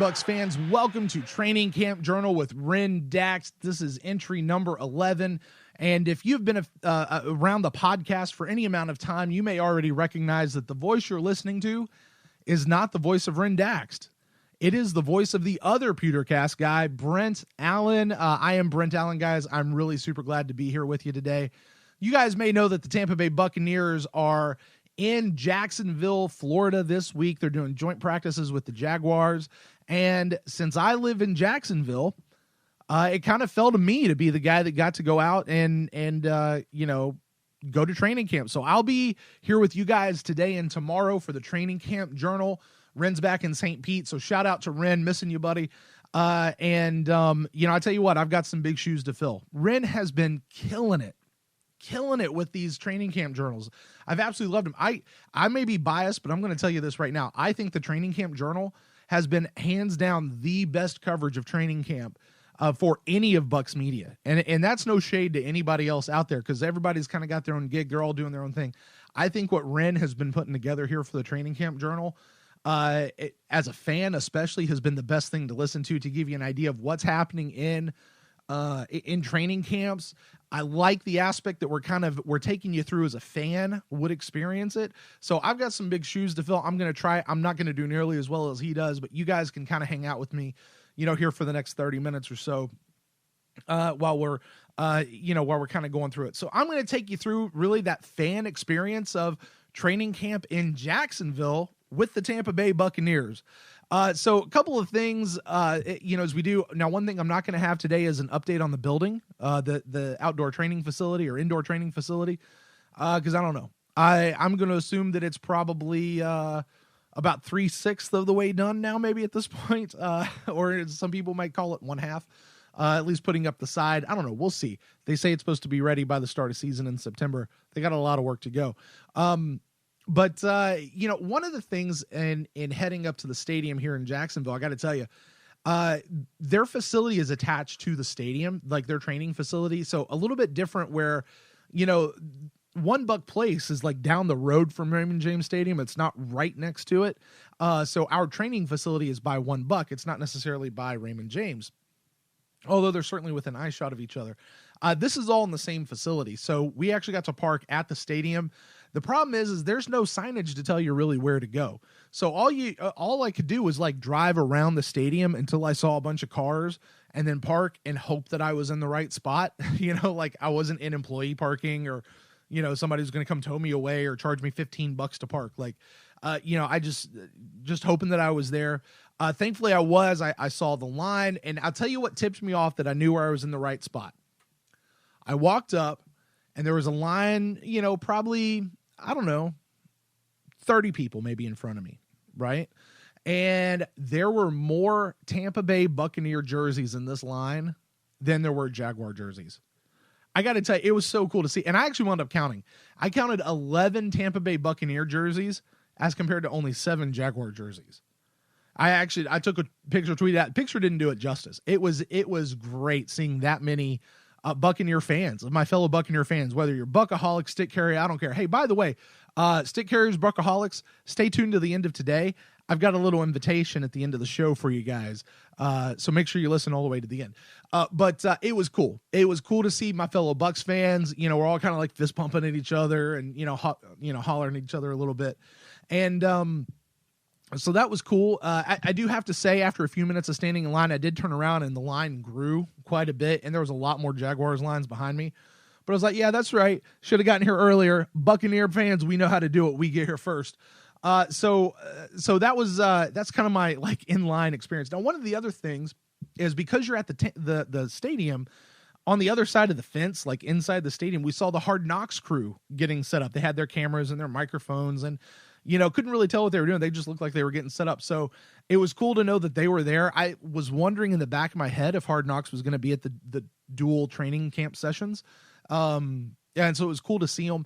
Bucs fans, welcome to Training Camp Journal with Ren Daxt. This is entry number 11, and if you've been around the podcast for any amount of time, you may already recognize that the voice you're listening to is not the voice of Ren Daxt. It is the voice of the other Pewtercast guy, Brent Allen. I am Brent Allen, guys. I'm really super glad to be here with you today. You guys may know that the Tampa Bay Buccaneers are in Jacksonville, Florida this week. They're doing joint practices with the Jaguars. And since I live in Jacksonville, it kind of fell to me to be the guy that got to go out and go to training camp. So I'll be here with you guys today and tomorrow for the Training Camp Journal. Ren's back in St. Pete, so shout out to Ren, missing you, buddy. I tell you what, I've got some big shoes to fill. Ren has been killing it with these training camp journals. I've absolutely loved them. I may be biased, but I'm going to tell you this right now. I think the Training Camp Journal has been hands down the best coverage of training camp for any of Bucs media. And that's no shade to anybody else out there, because everybody's kind of got their own gig. They're all doing their own thing. I think what Ren has been putting together here for the Training Camp Journal, as a fan especially, has been the best thing to listen to give you an idea of what's happening in training camps. I like the aspect that we're taking you through as a fan would experience it. So I've got some big shoes to fill. I'm going to try. I'm not going to do nearly as well as he does, but you guys can kind of hang out with me, here for the next 30 minutes or so, while we're kind of going through it. So I'm going to take you through really that fan experience of training camp in Jacksonville with the Tampa Bay Buccaneers. So a couple of things, as we do now. One thing I'm not going to have today is an update on the building, the outdoor training facility or indoor training facility, because I don't know. I'm going to assume that it's probably about 3/6 of the way done now, maybe at this point, or some people might call it 1/2. At least putting up the side. I don't know. We'll see. They say it's supposed to be ready by the start of season in September. They got a lot of work to go. But one of the things in heading up to the stadium here in Jacksonville, I got to tell you, their facility is attached to the stadium, like their training facility. So a little bit different where, One Buc Place is like down the road from Raymond James Stadium. It's not right next to it. So our training facility is by One Buc. It's not necessarily by Raymond James, although they're certainly within eye shot of each other. This is all in the same facility. So we actually got to park at the stadium. The problem is there's no signage to tell you really where to go. So all I could do was like drive around the stadium until I saw a bunch of cars and then park and hope that I was in the right spot. Like I wasn't in employee parking or, somebody was going to come tow me away or charge me $15 to park. Like, I just hoping that I was there. Thankfully I was. I saw the line, and I'll tell you what tipped me off that I knew where I was in the right spot. I walked up and there was a line, probably, I don't know, 30 people maybe in front of me, right? And there were more Tampa Bay Buccaneer jerseys in this line than there were Jaguar jerseys. I got to tell you, it was so cool to see. And I actually wound up counting. I counted 11 Tampa Bay Buccaneer jerseys as compared to only 7 Jaguar jerseys. I took a picture, tweeted out. Picture didn't do it justice. It was great seeing that many Buccaneer fans, my fellow Buccaneer fans, whether you're Buckaholic, stick carrier, I don't care. Hey, by the way, stick carriers, Buckaholics, stay tuned to the end of today. I've got a little invitation at the end of the show for you guys. So make sure you listen all the way to the end. But it was cool. It was cool to see my fellow Bucs fans. We're all kind of like fist pumping at each other and, hollering at each other a little bit. And, so that was cool. I do have to say, after a few minutes of standing in line, I did turn around and the line grew quite a bit, and there was a lot more Jaguars lines behind me. But I was like, yeah, that's right. Should have gotten here earlier. Buccaneer fans, we know how to do it. We get here first. So that was that's kind of my like in-line experience. Now, one of the other things is because you're at the stadium, on the other side of the fence, like inside the stadium, we saw the Hard Knocks crew getting set up. They had their cameras and their microphones and couldn't really tell what they were doing. They just looked like they were getting set up. So it was cool to know that they were there. I was wondering in the back of my head if Hard Knocks was going to be at the dual training camp sessions. And so it was cool to see them.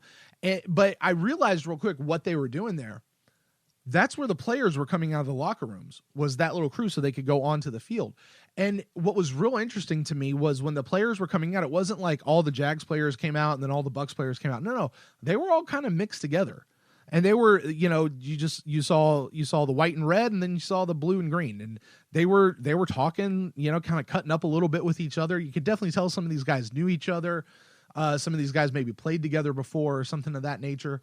But I realized real quick what they were doing there. That's where the players were coming out of the locker rooms, was that little crew so they could go onto the field. And what was real interesting to me was when the players were coming out, it wasn't like all the Jags players came out and then all the Bucs players came out. No, they were all kind of mixed together. And they were, you saw the white and red, and then you saw the blue and green, and they were talking, kind of cutting up a little bit with each other. You could definitely tell some of these guys knew each other. Some of these guys maybe played together before or something of that nature.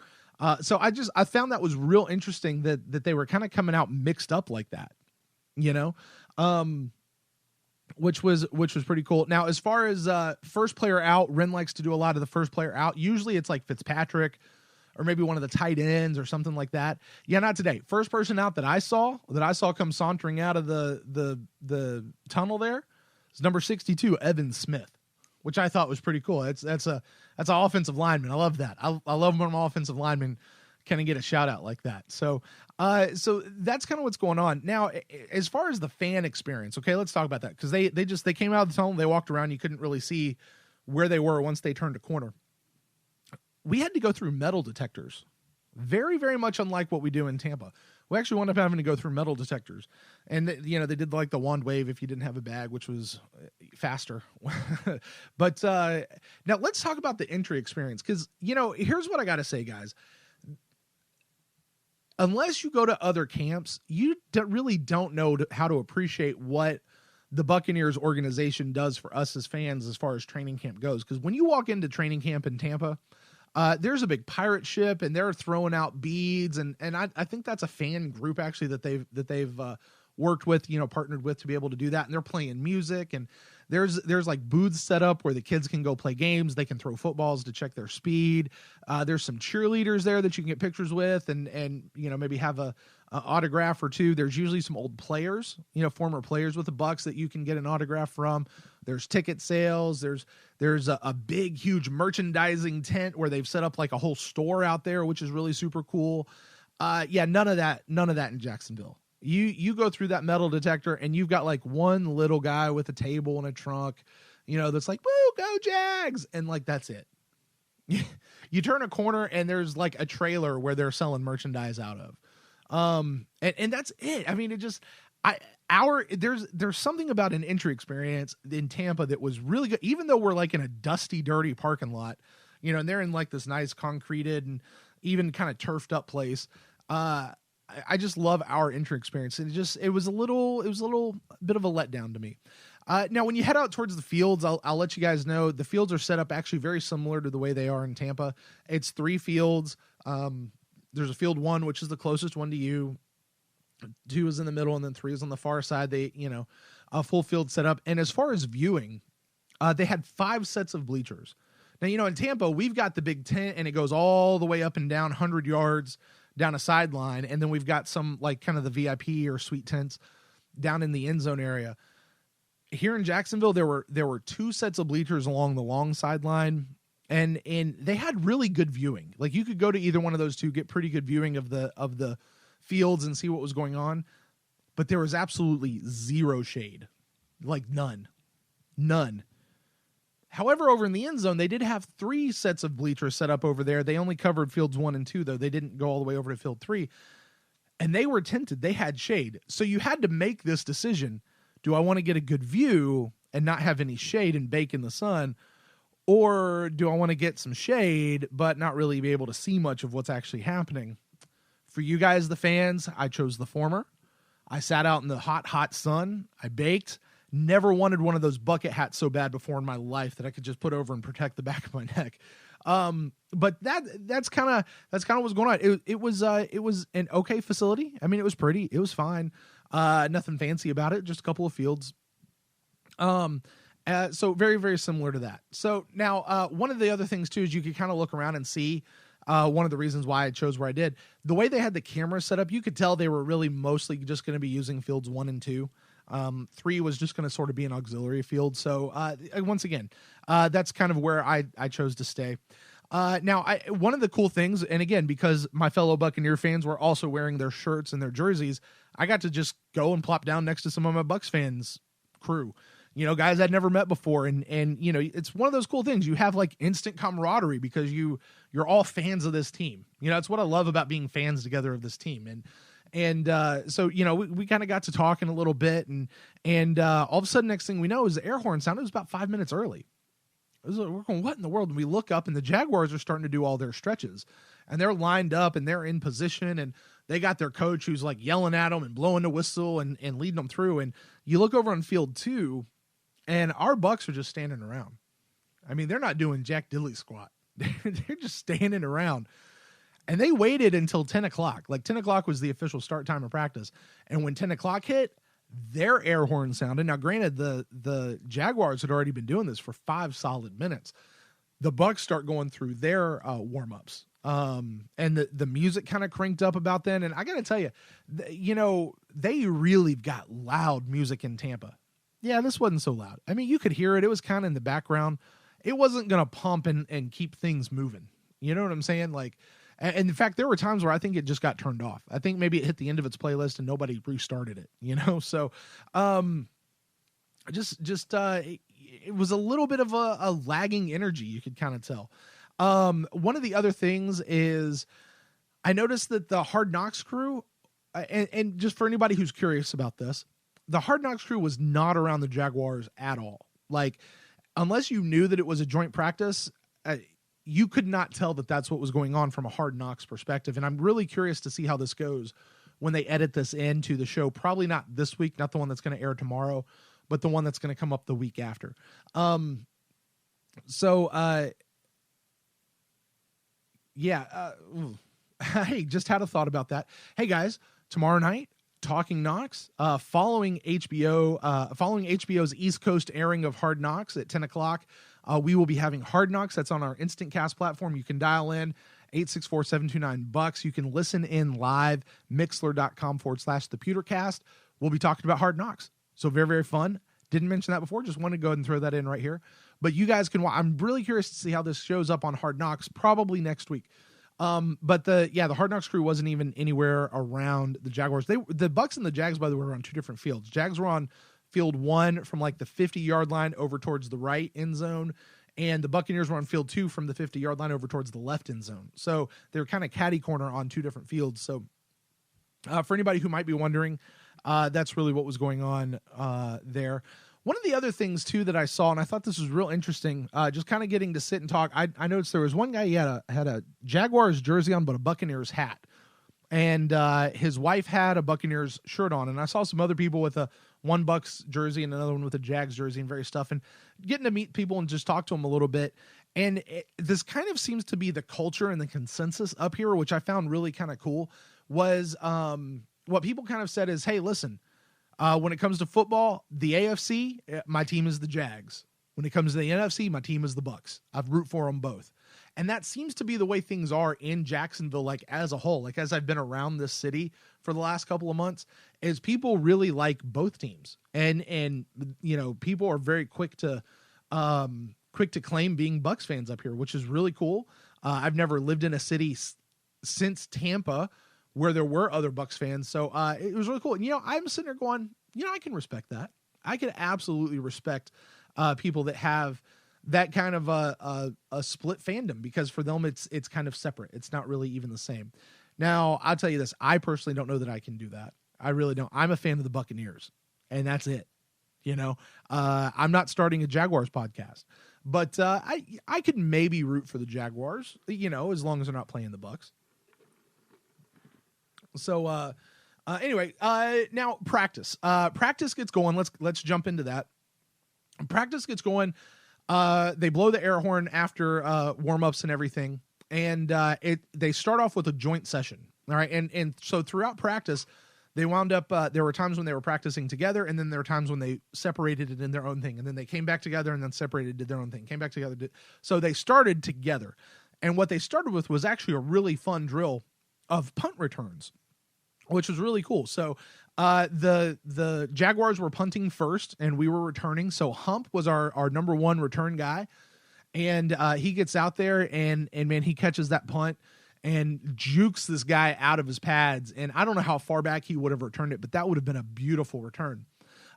So I found that was real interesting that they were kind of coming out mixed up like that, which was pretty cool. Now, as far as first player out, Ren likes to do a lot of the first player out. Usually it's like Fitzpatrick or maybe one of the tight ends or something like that. Yeah, not today. First person out that I saw come sauntering out of the tunnel there is number 62, Evan Smith, which I thought was pretty cool. That's an offensive lineman. I love that. I love when an offensive lineman can get a shout out like that. So that's kind of what's going on now. As far as the fan experience, okay, let's talk about that, because they came out of the tunnel, they walked around, you couldn't really see where they were once they turned a corner. We had to go through metal detectors, very, very much unlike what we do in Tampa. We actually wound up having to go through metal detectors, and they did like the wand wave if you didn't have a bag, which was faster. But now let's talk about the entry experience, because here's what I got to say, guys. Unless you go to other camps, you really don't know how to appreciate what the Buccaneers organization does for us as fans as far as training camp goes. Because when you walk into training camp in Tampa, there's a big pirate ship, and they're throwing out beads, and I think that's a fan group actually that they've worked with, partnered with to be able to do that, and they're playing music, and there's like booths set up where the kids can go play games, they can throw footballs to check their speed. There's some cheerleaders there that you can get pictures with, and maybe have a autograph or two. There's usually some old players, former players with the Bucs that you can get an autograph from. There's ticket sales. There's a big, huge merchandising tent where they've set up like a whole store out there, which is really super cool. None of that in Jacksonville. You go through that metal detector, and you've got like one little guy with a table and a trunk, that's like, woo, go Jags. And like, that's it. You turn a corner, and there's like a trailer where they're selling merchandise out of. And that's it. I mean, there's something about an entry experience in Tampa that was really good, even though we're like in a dusty, dirty parking lot, and they're in like this nice concreted and even kind of turfed up place. I just love our entry experience. And it was a little bit of a letdown to me. Now, when you head out towards the fields, I'll let you guys know the fields are set up actually very similar to the way they are in Tampa. It's 3 fields. There's a field 1, which is the closest one to you. 2 is in the middle, and then 3 is on the far side. They, a full field set up. And as far as viewing, they had 5 sets of bleachers. Now, in Tampa, we've got the big tent, and it goes all the way up and down 100 yards down a sideline. And then we've got some like kind of the VIP or suite tents down in the end zone area. Here in Jacksonville, there were 2 sets of bleachers along the long sideline. And they had really good viewing. Like, you could go to either one of those 2, get pretty good viewing of the fields and see what was going on. But there was absolutely zero shade, like none. However, over in the end zone, they did have 3 sets of bleachers set up over there. They only covered fields 1 and 2, though. They didn't go all the way over to field 3, and they were tinted. They had shade, so you had to make this decision: do I want to get a good view and not have any shade and bake in the sun? Or do I want to get some shade, but not really be able to see much of what's actually happening? For you guys, the fans, I chose the former. I sat out in the hot, hot sun. I baked. Never wanted one of those bucket hats so bad before in my life that I could just put over and protect the back of my neck. But that's kind of what's going on. It was an okay facility. I mean, it was pretty. It was fine. Nothing fancy about it. Just a couple of fields. So very, very similar to that. So now, one of the other things too is you could kind of look around and see one of the reasons why I chose where I did. The way they had the camera set up, you could tell they were really mostly just going to be using fields 1 and 2. 3 was just going to sort of be an auxiliary field. So once again, that's kind of where I chose to stay. Now, one of the cool things, and again, because my fellow Buccaneer fans were also wearing their shirts and their jerseys, I got to just go and plop down next to some of my Bucs fans crew. Guys I'd never met before. And it's one of those cool things. You have like instant camaraderie because you're all fans of this team. It's what I love about being fans together of this team. So, we kind of got to talking a little bit, and all of a sudden, next thing we know is the air horn sounded. It was about 5 minutes early. We're going, what in the world? And we look up, and the Jaguars are starting to do all their stretches, and they're lined up and they're in position, and they got their coach who's like yelling at them and blowing the whistle and leading them through. And you look over on field 2, and our Bucs are just standing around. I mean, they're not doing Jack Diddley squat. They're just standing around. And they waited until 10 o'clock. Like 10 o'clock was the official start time of practice. And when 10 o'clock hit, their air horn sounded. Now, granted, the Jaguars had already been doing this for 5 solid minutes. The Bucs start going through their warm-ups. And the music kind of cranked up about then. And I got to tell you, they really got loud music in Tampa. Yeah, this wasn't so loud. I mean, you could hear it. It was kind of in the background. It wasn't going to pump and keep things moving. You know what I'm saying? Like, and in fact, there were times where I think it just got turned off. I think maybe it hit the end of its playlist and nobody restarted it, So, it was a little bit of a lagging energy. You could kind of tell. One of the other things is I noticed that the Hard Knocks crew, and just for anybody who's curious about this, the Hard Knocks crew was not around the Jaguars at all. Like, unless you knew that it was a joint practice, you could not tell that that's what was going on from a Hard Knocks perspective. And I'm really curious to see how this goes when they edit this into the show. Probably not this week, not the one that's going to air tomorrow, but the one that's going to come up the week after. Hey, just had a thought about that. Hey guys, tomorrow night, Talking Knocks, following HBO's East Coast airing of Hard Knocks at 10 o'clock. We will be having Hard Knocks. That's on our Instant Cast platform. You can dial in 864-729-BUCKS. You can listen in live, mixler.com/thepewtercast. We'll be talking about Hard Knocks. So very, very fun. Didn't mention that before. Just wanted to go ahead and throw that in right here. But you guys can watch. I'm really curious to see how this shows up on Hard Knocks, probably next week. But the Hard Knocks crew wasn't even anywhere around the Jaguars. The Bucs and the Jags, by the way, were on 2 different fields. Jags were on field 1 from like the 50-yard line over towards the right end zone, and the Buccaneers were on field 2 from the 50-yard line over towards the left end zone. So they were kind of catty corner on 2 different fields. So for anybody who might be wondering, that's really what was going on there. One of the other things, too, that I saw, and I thought this was real interesting, just kind of getting to sit and talk, I noticed there was one guy, he had a Jaguars jersey on, but a Buccaneers hat. And his wife had a Buccaneers shirt on. And I saw some other people with one Bucs jersey and another one with a Jags jersey and various stuff. And getting to meet people and just talk to them a little bit. And this kind of seems to be the culture and the consensus up here, which I found really kind of cool, was what people kind of said is, hey, listen, when it comes to football, the AFC, my team is the Jags. When it comes to the NFC, my team is the Bucs. I've root for them both. And that seems to be the way things are in Jacksonville, like as a whole, like as I've been around this city for the last couple of months, is people really like both teams. And people are very quick to claim being Bucs fans up here, which is really cool. I've never lived in a city since Tampa where there were other Bucs fans. So it was really cool. And, I'm sitting there going, I can respect that. I can absolutely respect people that have that kind of a split fandom, because for them it's kind of separate. It's not really even the same. Now, I'll tell you this. I personally don't know that I can do that. I really don't. I'm a fan of the Buccaneers, and that's it. I'm not starting a Jaguars podcast, but I could maybe root for the Jaguars, as long as they're not playing the Bucs. So anyway, now practice. Practice gets going. Let's jump into that. Practice gets going. They blow the air horn after warm-ups and everything, and they start off with a joint session. All right, and so throughout practice, they wound up. There were times when they were practicing together, and then there were times when they separated it in their own thing, and then they came back together, and then separated, did their own thing, came back together. So they started together, and what they started with was actually a really fun drill of punt returns, which was really cool. So the Jaguars were punting first, and we were returning. So Hump was our number 1 return guy, and he gets out there and man, he catches that punt and jukes this guy out of his pads. And I don't know how far back he would have returned it, but that would have been a beautiful return.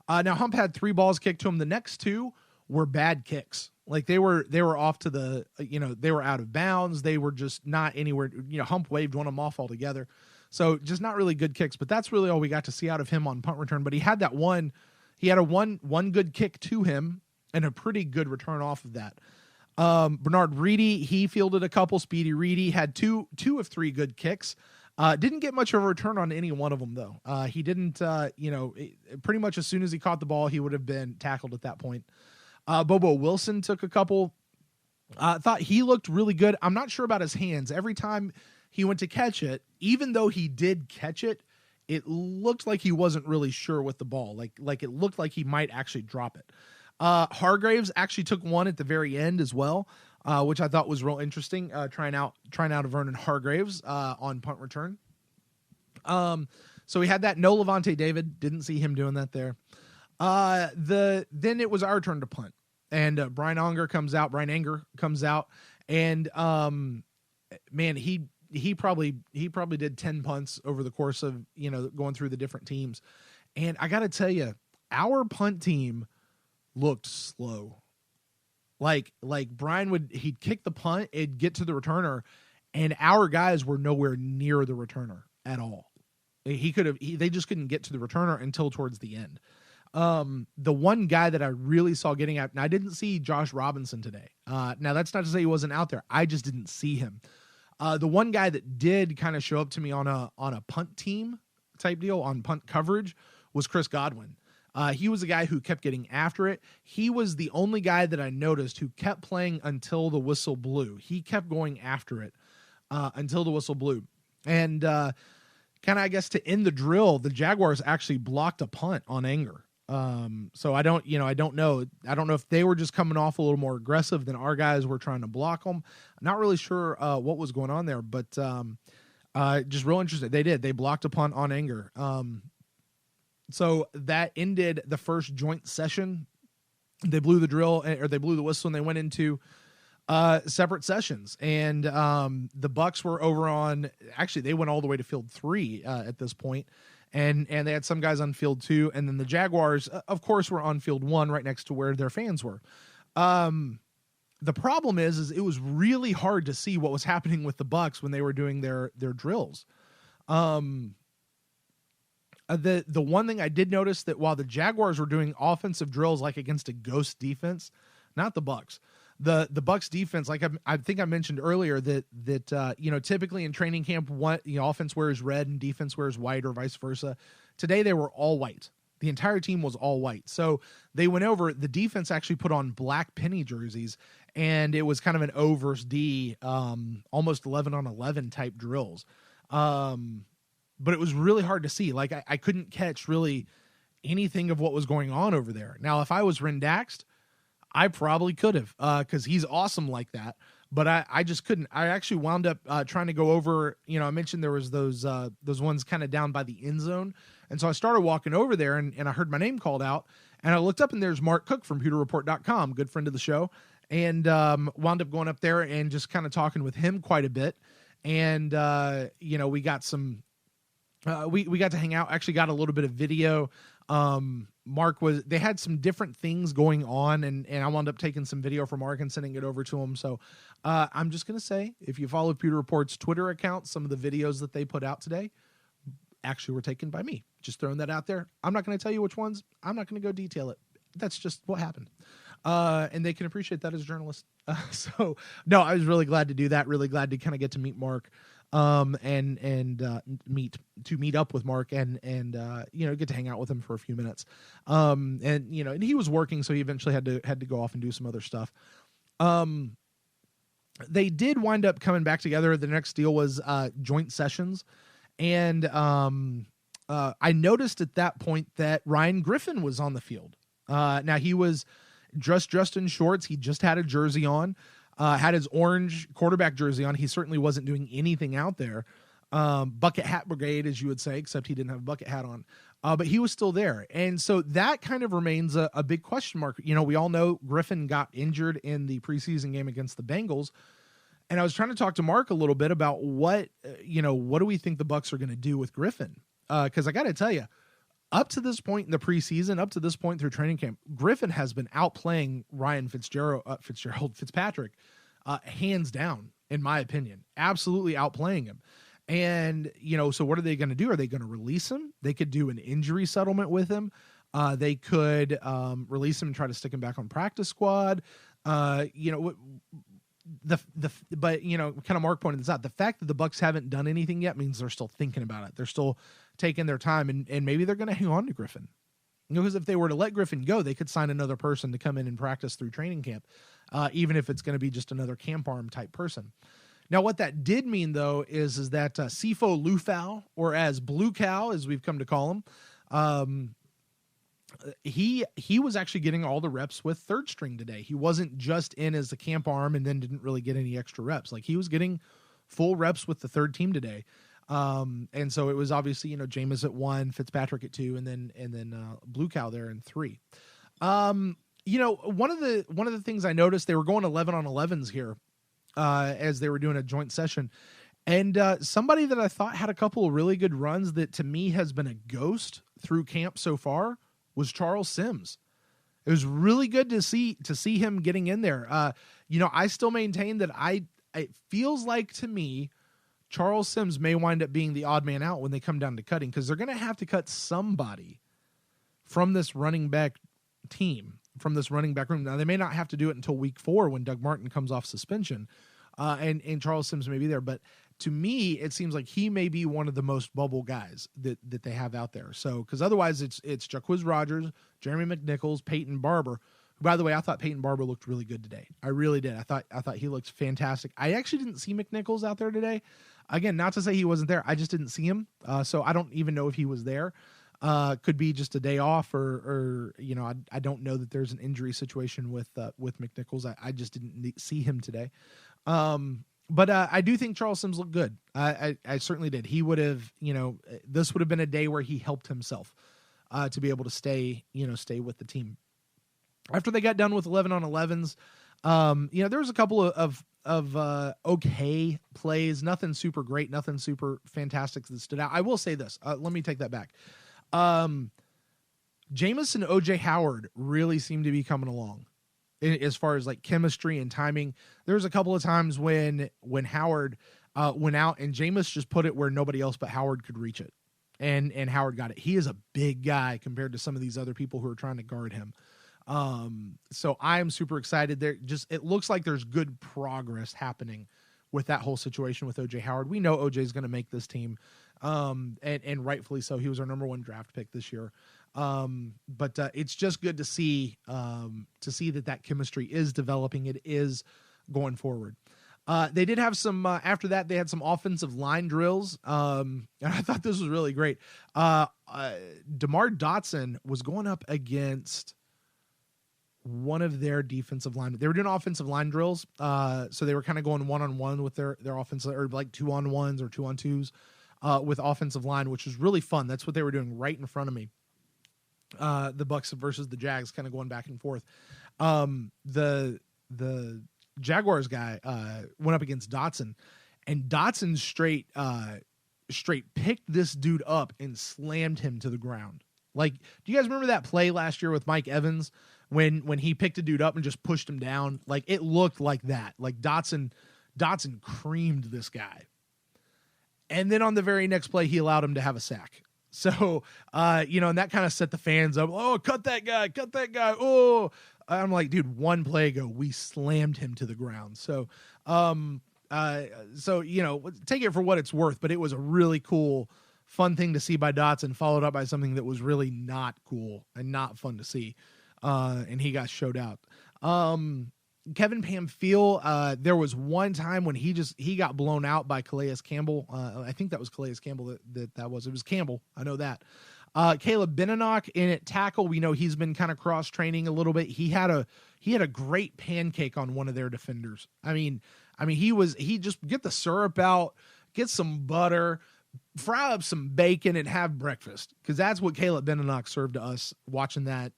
Now Hump had 3 balls kicked to him. The next 2 were bad kicks. Like they were off to the, they were out of bounds. They were just not anywhere. Hump waved one of them off altogether. So just not really good kicks, but that's really all we got to see out of him on punt return. But he had that one good kick to him and a pretty good return off of that. Bernard Reedy, he fielded a couple. Speedy Reedy had two of three good kicks. Didn't get much of a return on any one of them, though. He didn't, pretty much as soon as he caught the ball, he would have been tackled at that point. Bobo Wilson took a couple. Thought he looked really good. I'm not sure about his hands. Every time he went to catch it, even though he did catch it, it looked like he wasn't really sure with the ball. Like it looked like he might actually drop it. Hargraves actually took one at the very end as well, which I thought was real interesting. Trying out Vernon Hargraves on punt return. So we had that. No Levante David. Didn't see him doing that there. Then it was our turn to punt, and Brian Anger comes out, and man, he probably did 10 punts over the course of going through the different teams, and I got to tell you, our punt team looked slow. Like Brian he'd kick the punt, it'd get to the returner, and our guys were nowhere near the returner at all. They just couldn't get to the returner until towards the end. The one guy that I really saw getting out, and I didn't see Josh Robinson today. Now that's not to say he wasn't out there. I just didn't see him. The one guy that did kind of show up to me on a punt team type deal on punt coverage was Chris Godwin. He was a guy who kept getting after it. He was the only guy that I noticed who kept playing until the whistle blew. He kept going after it until the whistle blew. And kind of, I guess, to end the drill, the Jaguars actually blocked a punt on Anger. So I don't know if they were just coming off a little more aggressive than our guys were trying to block them. I'm not really sure what was going on there, but just real interesting. They blocked a punt on Anger. So that ended the first joint session. They blew the drill, or they blew the whistle, and they went into separate sessions. And the Bucs were over on, actually they went all the way to field 3 at this point. And they had some guys on field 2, and then the Jaguars, of course, were on field 1 right next to where their fans were. The problem is it was really hard to see what was happening with the Bucs when they were doing their drills. The one thing I did notice, that while the Jaguars were doing offensive drills like against a ghost defense, not the Bucs. The Bucs defense, like I think I mentioned earlier, that typically in training camp, offense wears red and defense wears white, or vice versa. Today they were all white. The entire team was all white. So they went over. The defense actually put on black penny jerseys, and it was kind of an O versus D, almost 11-on-11 type drills. But it was really hard to see. Like I couldn't catch really anything of what was going on over there. Now, if I was Daxt, I probably could have, because he's awesome like that. But I just couldn't. I actually wound up trying to go over. I mentioned there was those ones kind of down by the end zone, and so I started walking over there, and I heard my name called out, and I looked up, and there's Mark Cook from PewterReport.com, good friend of the show, and wound up going up there and just kind of talking with him quite a bit, and we got some. We got to hang out. Actually, got a little bit of video. They had some different things going on, and I wound up taking some video from Mark and sending it over to him. So I'm just going to say, if you follow Pewter Report's Twitter account, some of the videos that they put out today actually were taken by me. Just throwing that out there. I'm not going to tell you which ones. I'm not going to go detail it. That's just what happened. And they can appreciate that as journalists. So no, I was really glad to do that. Really glad to kind of get to meet Mark. And meet up with Mark and get to hang out with him for a few minutes. And he was working, so he eventually had to go off and do some other stuff. They did wind up coming back together. The next deal was joint sessions. And I noticed at that point that Ryan Griffin was on the field. Now he was dressed in shorts. He just had a jersey on. Had his orange quarterback jersey on. He certainly wasn't doing anything out there. Bucket hat brigade, as you would say, except he didn't have a bucket hat on. But he was still there. And so that kind of remains a big question mark. We all know Griffin got injured in the preseason game against the Bengals. And I was trying to talk to Mark a little bit about what do we think the Bucs are going to do with Griffin? Because I got to tell you, up to this point in the preseason, up to this point through training camp, Griffin has been outplaying Ryan Fitzpatrick, hands down, in my opinion, absolutely outplaying him. And, so what are they going to do? Are they going to release him? They could do an injury settlement with him. They could release him and try to stick him back on practice squad. You know, but you know, kind of Mark pointed this out. The fact that the Bucs haven't done anything yet means they're still thinking about it. They're still taking their time, and maybe they're going to hang on to Griffin. You know, because if they were to let Griffin go, they could sign another person to come in and practice through training camp, even if it's going to be just another camp arm type person. Now, what that did mean, though, is that Sifo Lufau, or as Blue Cow, as we've come to call him, he was actually getting all the reps with third string today. He wasn't just in as the camp arm and then didn't really get any extra reps. Like, he was getting full reps with the third team today. And so it was obviously, you know, Jameis at 1, Fitzpatrick at 2, and then Blue Cow there in 3. You know, one of the things I noticed, they were going 11 on 11s here, as they were doing a joint session. And somebody that I thought had a couple of really good runs that to me has been a ghost through camp so far was Charles Sims. It was really good to see him getting in there. You know, I still maintain that it feels like to me Charles Sims may wind up being the odd man out when they come down to cutting, because they're going to have to cut somebody from this running back team, from this running back room. Now, they may not have to do it until week 4 when Doug Martin comes off suspension, and Charles Sims may be there. But to me, it seems like he may be one of the most bubble guys that they have out there. So, because otherwise it's Jacquizz Rodgers, Jeremy McNichols, Peyton Barber. By the way, I thought Peyton Barber looked really good today. I really did. I thought he looked fantastic. I actually didn't see McNichols out there today. Again, not to say he wasn't there. I just didn't see him. So I don't even know if he was there. Could be just a day off, or you know, I don't know that there's an injury situation with McNichols. I just didn't see him today. But I do think Charles Sims looked good. I certainly did. He would have, you know, this would have been a day where he helped himself to be able to stay with the team. After they got done with 11 on 11s, you know, there was a couple of okay plays, nothing super great, nothing super fantastic that stood out. I will say this. Let me take that back. Jameis and OJ Howard really seem to be coming along as far as like chemistry and timing. There was a couple of times when Howard went out and Jameis just put it where nobody else but Howard could reach it. And Howard got it. He is a big guy compared to some of these other people who are trying to guard him. So I am super excited. It looks like there's good progress happening with that whole situation with OJ Howard. We know OJ is going to make this team. And rightfully so. He was our number 1 draft pick this year. But it's just good to see that chemistry is developing. It is going forward. They did have some, after that, they had some offensive line drills. And I thought this was really great. DeMar Dotson was going up against one of their defensive linemen. They were doing offensive line drills. So they were kind of going 1-on-1 with their offensive, or like 2-on-1s or 2-on-2s, with offensive line, which was really fun. That's what they were doing right in front of me. The Bucs versus the Jags, kind of going back and forth. The Jaguars guy, went up against Dotson, and Dotson straight picked this dude up and slammed him to the ground. Like, do you guys remember that play last year with Mike Evans when he picked a dude up and just pushed him down? Like, it looked like that. Like Dotson creamed this guy. And then on the very next play, he allowed him to have a sack. So, you know, and that kind of set the fans up. Oh, cut that guy. Oh, I'm like, dude, one play ago, we slammed him to the ground. So, you know, take it for what it's worth, but it was a really cool, fun thing to see by Dotson, followed up by something that was really not cool and not fun to see. And he got showed out. Kevin Pamphile, there was one time when he got blown out by Calais Campbell. I think that was Calais Campbell that was. It was Campbell. I know that. Caleb Benenoch in at tackle. We know he's been kind of cross training a little bit. He had a great pancake on one of their defenders. I mean, he just get the syrup out, get some butter, fry up some bacon, and have breakfast, because that's what Caleb Benenoch served to us watching that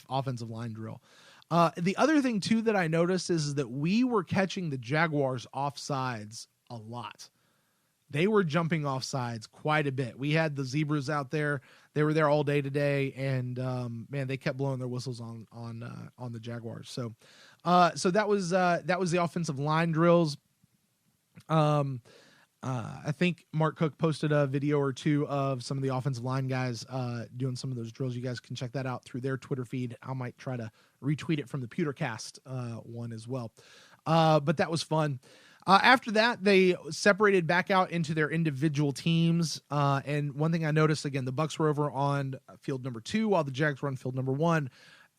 offensive line drill. The other thing too that I noticed is that we were catching the Jaguars offsides a lot. They were jumping offsides quite a bit. We had the Zebras out there; they were there all day today, and man, they kept blowing their whistles on the Jaguars. So that was the offensive line drills. I think Mark Cook posted a video or two of some of the offensive line guys doing some of those drills. You guys can check that out through their Twitter feed. I might try to retweet it from the Pewtercast one as well. But that was fun. After that, they separated back out into their individual teams. And one thing I noticed, again, the Bucs were over on field number 2 while the Jags were on field number 1.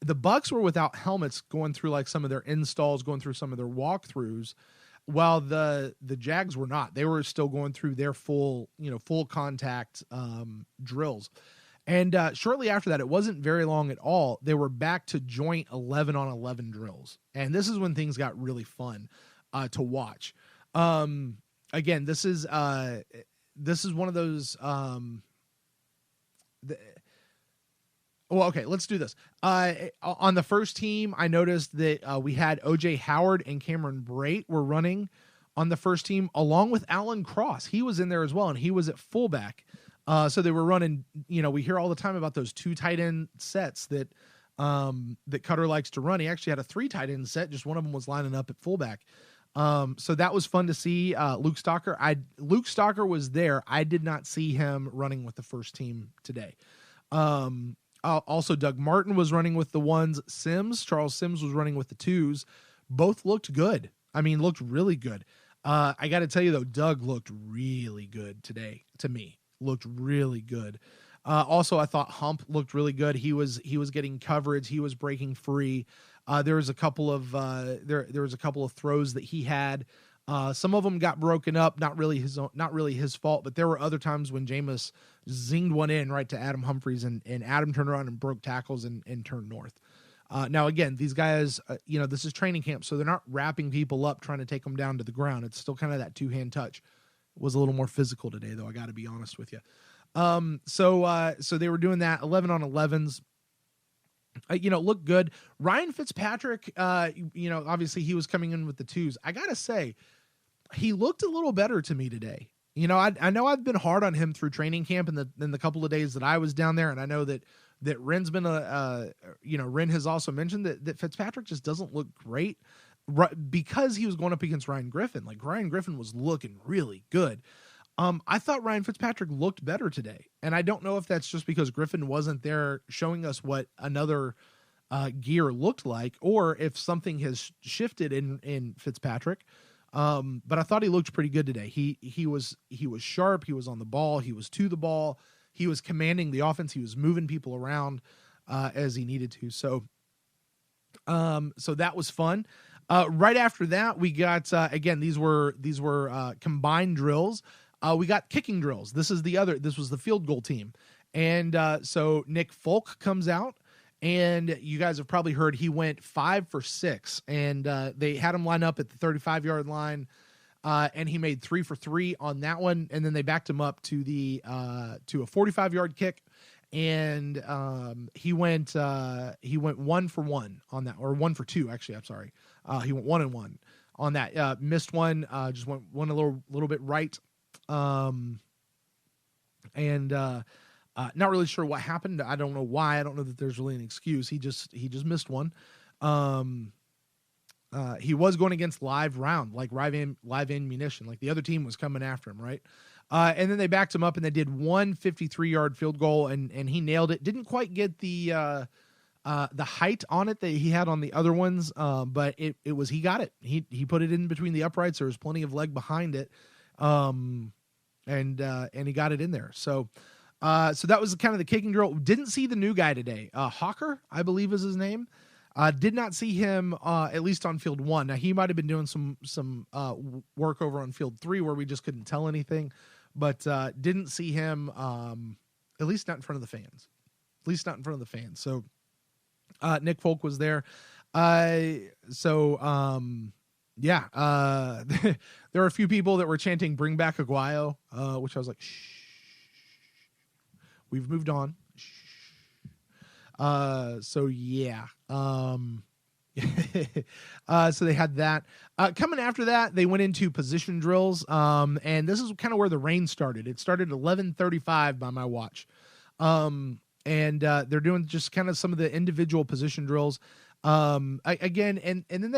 The Bucs were without helmets, going through like some of their installs, going through some of their walkthroughs, while the Jags were not. They were still going through their full contact drills. And shortly after that, it wasn't very long at all, they were back to joint 11-on-11 drills. And this is when things got really fun to watch. Again, this is one of those. Okay, let's do this. On the first team, I noticed that we had O.J. Howard and Cameron Brate were running on the first team, along with Alan Cross. He was in there as well, and he was at fullback. So they were running, we hear all the time about those 2 tight end sets that Cutter likes to run. He actually had a 3 tight end set. Just one of them was lining up at fullback. So that was fun to see. Luke Stalker was there. I did not see him running with the first team today. Also Doug Martin was running with the 1s. Charles Sims was running with the 2s. Both looked good. Looked really good. I got to tell you though, Doug looked really good today to me. Looked really good. Also, I thought Hump looked really good. He was getting coverage. He was breaking free. There was a couple of throws that he had. Some of them got broken up. Not really his fault. But there were other times when Jameis zinged one in right to Adam Humphries, and Adam turned around and broke tackles and turned north. Now again, these guys, this is training camp, so they're not wrapping people up trying to take them down to the ground. It's still kind of that 2-hand touch. It was a little more physical today, though. I got to be honest with you. So they were doing that 11-on-11s. Looked good. Ryan Fitzpatrick, obviously he was coming in with the 2s. I gotta say, he looked a little better to me today. I know I've been hard on him through training camp in the couple of days that I was down there, and I know that Ren's been Ren has also mentioned that Fitzpatrick just doesn't look great, because he was going up against Ryan Griffin. Like, Ryan Griffin was looking really good. I thought Ryan Fitzpatrick looked better today, and I don't know if that's just because Griffin wasn't there showing us what another gear looked like, or if something has shifted in Fitzpatrick. But I thought he looked pretty good today. He was sharp. He was on the ball. He was to the ball. He was commanding the offense. He was moving people around as he needed to. So that was fun. Right after that, we got again, these were combined drills. We got kicking drills. This was the field goal team. And so Nick Folk comes out, and you guys have probably heard he went 5 for 6, and they had him line up at the 35-yard line, and he made 3 for 3 on that one. And then they backed him up to a 45-yard kick, and he went 1 for 1 on that, or 1 for 2 actually. I'm sorry. He went 1 and 1 on that. Missed one. Just went one a little bit right. Not really sure what happened. I don't know why. I don't know that there's really an excuse. He just missed one. He was going against live ammunition. Like, the other team was coming after him, right? And then they backed him up, and they did one 53-yard field goal, and he nailed it. Didn't quite get the height on it that he had on the other ones, but he got it. He put it in between the uprights. There was plenty of leg behind it, and he got it in there. So that was kind of the kicking drill. Didn't see the new guy today. Hawker, I believe is his name. Did not see him, at least on field 1. Now, he might've been doing some work over on field 3 where we just couldn't tell anything, but, didn't see him, at least not in front of the fans. So, Nick Folk was there. There were a few people that were chanting "Bring back Aguayo," which I was like, shh. We've moved on. So they had that. Coming after that, they went into position drills. And this is kind of where the rain started. It started at 11:35 by my watch. And they're doing just kind of some of the individual position drills. Again, and then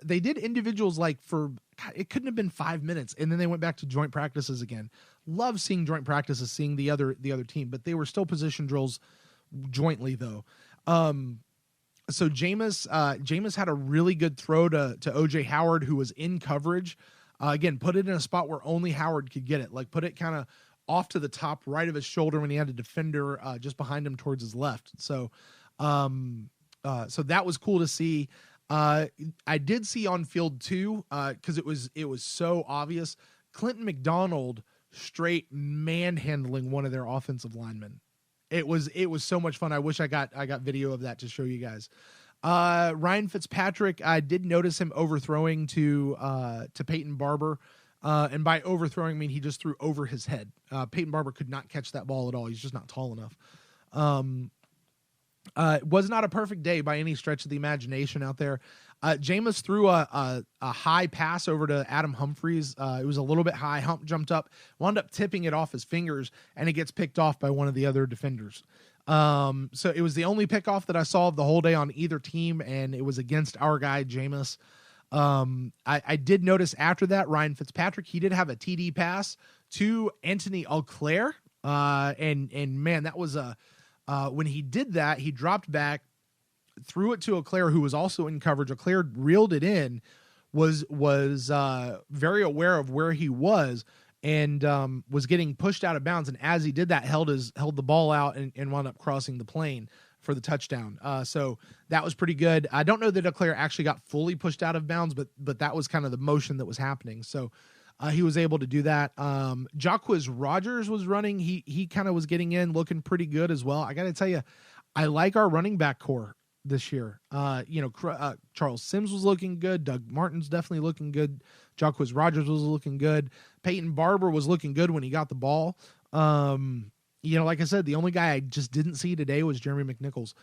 they did individuals like for, it couldn't have been 5 minutes. And then they went back to joint practices again. Love seeing joint practices, seeing the other team, but they were still position drills jointly though. So Jameis had a really good throw to OJ Howard, who was in coverage. Again, put it in a spot where only Howard could get it. Like put it kind of off to the top right of his shoulder when he had a defender just behind him towards his left. So, so that was cool to see. I did see on field 2 because it was so obvious. Clinton McDonald straight manhandling one of their offensive linemen. It was so much fun. I wish I got video of that to show you guys. Ryan Fitzpatrick, I did notice him overthrowing to Peyton Barber. And by overthrowing, I mean he just threw over his head. Peyton Barber could not catch that ball at all. He's just not tall enough. It was not a perfect day by any stretch of the imagination out there. Jameis threw a high pass over to Adam Humphries. It was a little bit high. Hump jumped up, wound up tipping it off his fingers, and it gets picked off by one of the other defenders. So it was the only pickoff that I saw of the whole day on either team, and it was against our guy, Jameis. I did notice after that, Ryan Fitzpatrick, he did have a TD pass to Anthony Auclair. And man, that was when he did that, he dropped back, threw it to Auclair, who was also in coverage. Auclair reeled it in, was very aware of where he was, and was getting pushed out of bounds. And as he did that, held the ball out and wound up crossing the plane for the touchdown. So that was pretty good. I don't know that Auclair actually got fully pushed out of bounds, but that was kind of the motion that was happening. So he was able to do that. Jacquizz Rodgers was running. He kind of was getting in, looking pretty good as well. I got to tell you, I like our running back core this year. Charles Sims was looking good. Doug Martin's definitely looking good. Jacquizz Rodgers was looking good. Peyton Barber was looking good when he got the ball. Like I said, the only guy I just didn't see today was Jeremy McNichols.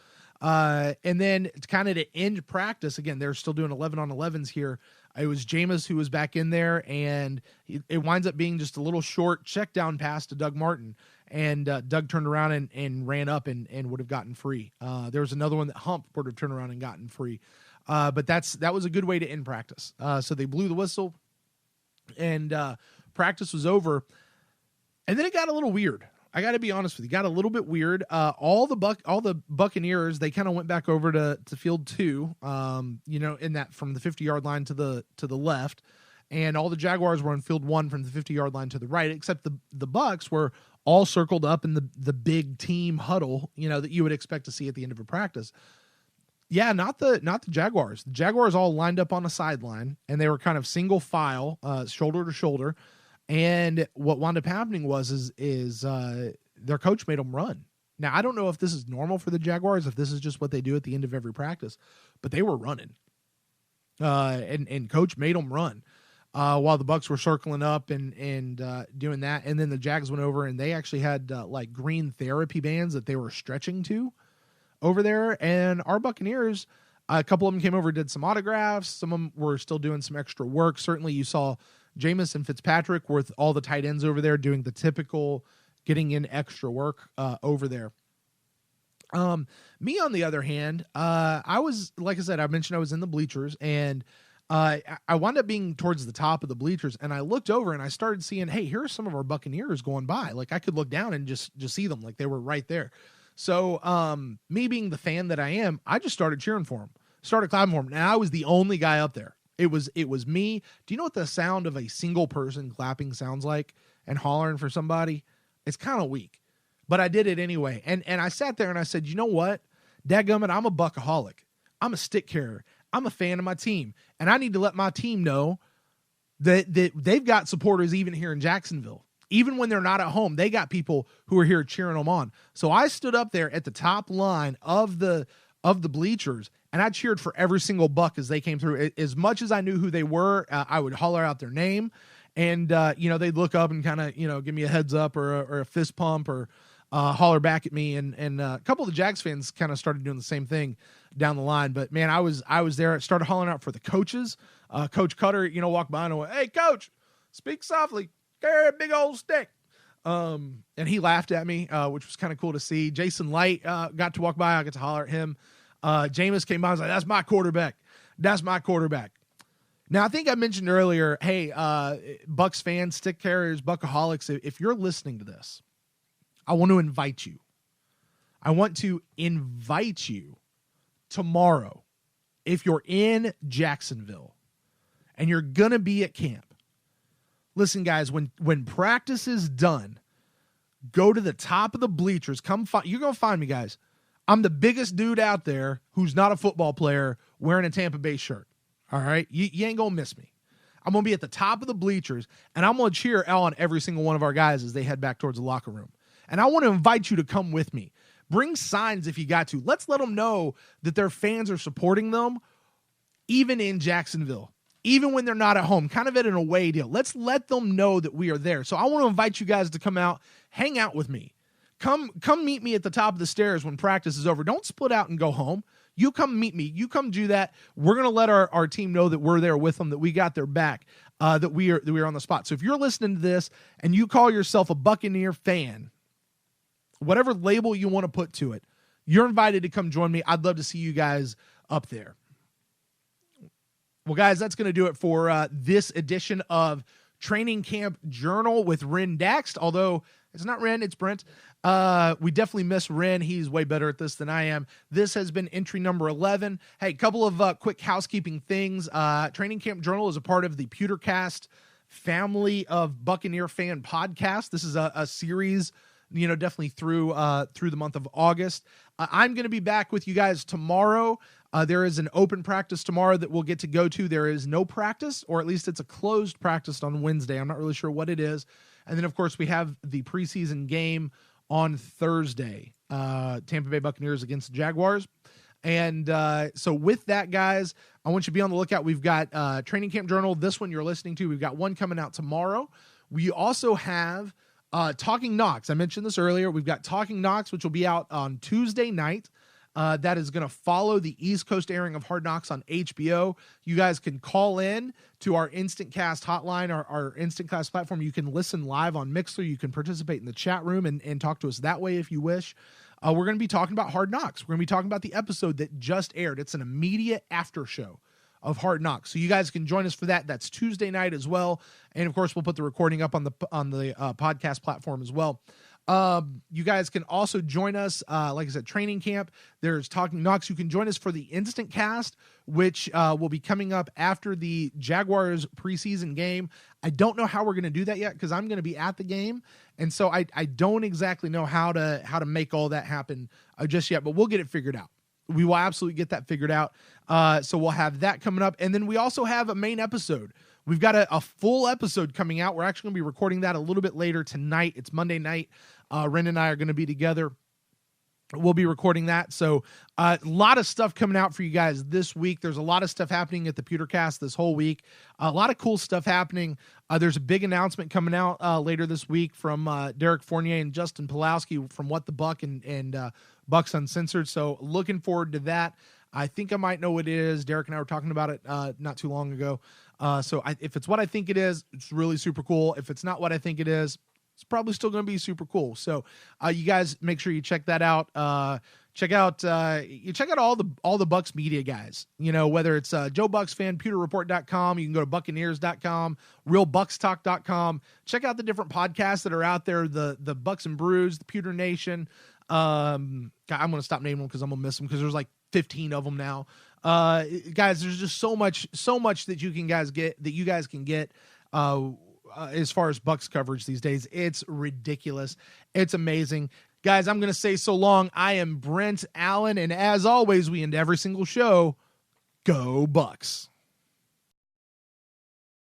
And then kind of to end practice, again, they're still doing 11 on 11s here. It was Jameis who was back in there, and it winds up being just a little short check down pass to Doug Martin. And Doug turned around and ran up and would have gotten free. There was another one that Hump would have turned around and gotten free. But that was a good way to end practice. So they blew the whistle, and practice was over. And then it got a little weird. I got to be honest with you, got a little bit weird. All the Buccaneers, they kind of went back over to field 2, in that from the 50-yard line to the left, and all the Jaguars were on field 1 from the 50-yard line to the right, except the Bucs were all circled up in the big team huddle, that you would expect to see at the end of a practice. Yeah, not the Jaguars. The Jaguars all lined up on a sideline, and they were kind of single file, shoulder to shoulder. And what wound up happening was their coach made them run. Now, I don't know if this is normal for the Jaguars, if this is just what they do at the end of every practice, but they were running. And coach made them run while the Bucs were circling up and doing that. And then the Jags went over, and they actually had like green therapy bands that they were stretching to over there. And our Buccaneers, a couple of them came over, did some autographs. Some of them were still doing some extra work. Certainly you saw Jameis and Fitzpatrick with all the tight ends over there doing the typical getting in extra work over there. Me, on the other hand, I was, like I said, I mentioned I was in the bleachers, and I wound up being towards the top of the bleachers, and I looked over and I started seeing, hey, here are some of our Buccaneers going by. Like I could look down and just see them, like they were right there. So me being the fan that I am, I just started cheering for them, started clapping for them. Now I was the only guy up there. It was me. Do you know what the sound of a single person clapping sounds like and hollering for somebody? It's kind of weak, but I did it anyway. And I sat there and I said, you know what? Dadgummit, I'm a Buckaholic. I'm a stick carrier. I'm a fan of my team. And I need to let my team know that they've got supporters even here in Jacksonville. Even when they're not at home, they got people who are here cheering them on. So I stood up there at the top line of the bleachers, and I cheered for every single Buck as they came through. As much as I knew who they were, I would holler out their name, and they'd look up and kind of give me a heads up or a fist pump or holler back at me. And a couple of the Jags fans kind of started doing the same thing down the line. But man, I was there. I started hollering out for the coaches. Coach Cutter, walked by and went, "Hey, coach, speak softly. Carry a big old stick." And he laughed at me, which was kind of cool to see. Jason Light got to walk by. I got to holler at him. Jameis came by. I was like, "That's my quarterback. That's my quarterback." Now, I think I mentioned earlier, hey, Bucs fans, stick carriers, Buckaholics, if you're listening to this, I want to invite you. I want to invite you tomorrow, if you're in Jacksonville and you're going to be at camp, listen, guys, when practice is done, go to the top of the bleachers. You're going to find me, guys. I'm the biggest dude out there who's not a football player wearing a Tampa Bay shirt. All right? You ain't going to miss me. I'm going to be at the top of the bleachers, and I'm going to cheer on every single one of our guys as they head back towards the locker room. And I want to invite you to come with me. Bring signs if you got to. Let's let them know that their fans are supporting them, even in Jacksonville, even when they're not at home, kind of at an away deal. Let's let them know that we are there. So I want to invite you guys to come out, hang out with me. Come meet me at the top of the stairs when practice is over. Don't split out and go home. You come meet me. You come do that. We're going to let our team know that we're there with them, that we got their back, that we are on the spot. So if you're listening to this and you call yourself a Buccaneer fan, whatever label you want to put to it, you're invited to come join me. I'd love to see you guys up there. Well, guys, that's going to do it for this edition of Training Camp Journal with Ren Daxt. Although it's not Ren, it's Brent. We definitely miss Ren. He's way better at this than I am. This has been entry number 11. Hey, a couple of quick housekeeping things. Training Camp Journal is a part of the Pewtercast family of Buccaneer fan podcasts. This is a series, definitely through the month of August. I'm going to be back with you guys tomorrow. There is an open practice tomorrow that we'll get to go to. There is no practice, or at least it's a closed practice on Wednesday. I'm not really sure what it is. And then, of course, we have the preseason game on Thursday, Tampa Bay Buccaneers against the Jaguars. And so with that, guys, I want you to be on the lookout. We've got Training Camp Journal, this one you're listening to. We've got one coming out tomorrow. We also have Talking Knox. I mentioned this earlier. We've got Talking Knox, which will be out on Tuesday night. That is going to follow the East Coast airing of Hard Knocks on HBO. You guys can call in to our Instant Cast hotline, our Instant Cast platform. You can listen live on Mixler. You can participate in the chat room and talk to us that way if you wish. We're going to be talking about Hard Knocks. We're going to be talking about the episode that just aired. It's an immediate after show of Hard Knocks. So you guys can join us for that. That's Tuesday night as well. And of course, we'll put the recording up on the podcast platform as well. You guys can also join us, like I said, Training Camp. There's Talking Knox. You can join us for the Instant Cast, which will be coming up after the Jaguars preseason game. I don't know how we're going to do that yet because I'm going to be at the game, and so I don't exactly know how to make all that happen just yet. But we'll get it figured out. We will absolutely get that figured out. So we'll have that coming up, and then we also have a main episode. We've got a full episode coming out. We're actually going to be recording that a little bit later tonight. It's Monday night. Ren and I are going to be together. We'll be recording that. So a lot of stuff coming out for you guys this week. There's a lot of stuff happening at the Pewtercast this whole week. A lot of cool stuff happening. There's a big announcement coming out later this week from Derek Fournier and Justin Pulowski from What the Buck and Bucs Uncensored. So looking forward to that. I think I might know what it is. Derek and I were talking about it not too long ago. If it's what I think it is, it's really super cool. If it's not what I think it is, it's probably still going to be super cool. So you guys make sure you check that out. Check out all the Bucs media guys, whether it's Joe Bucs fan, pewterreport.com. You can go to buccaneers.com, realbuckstalk.com. Check out the different podcasts that are out there. The Bucs and Brews, the Pewter Nation. I'm going to stop naming them because I'm going to miss them because there's like 15 of them now. Guys, there's just so much that you guys can get as far as Bucs coverage these days. It's ridiculous. It's amazing. Guys, I'm going to say so long. I am Brent Allen, and as always, we end every single show, Go Bucs.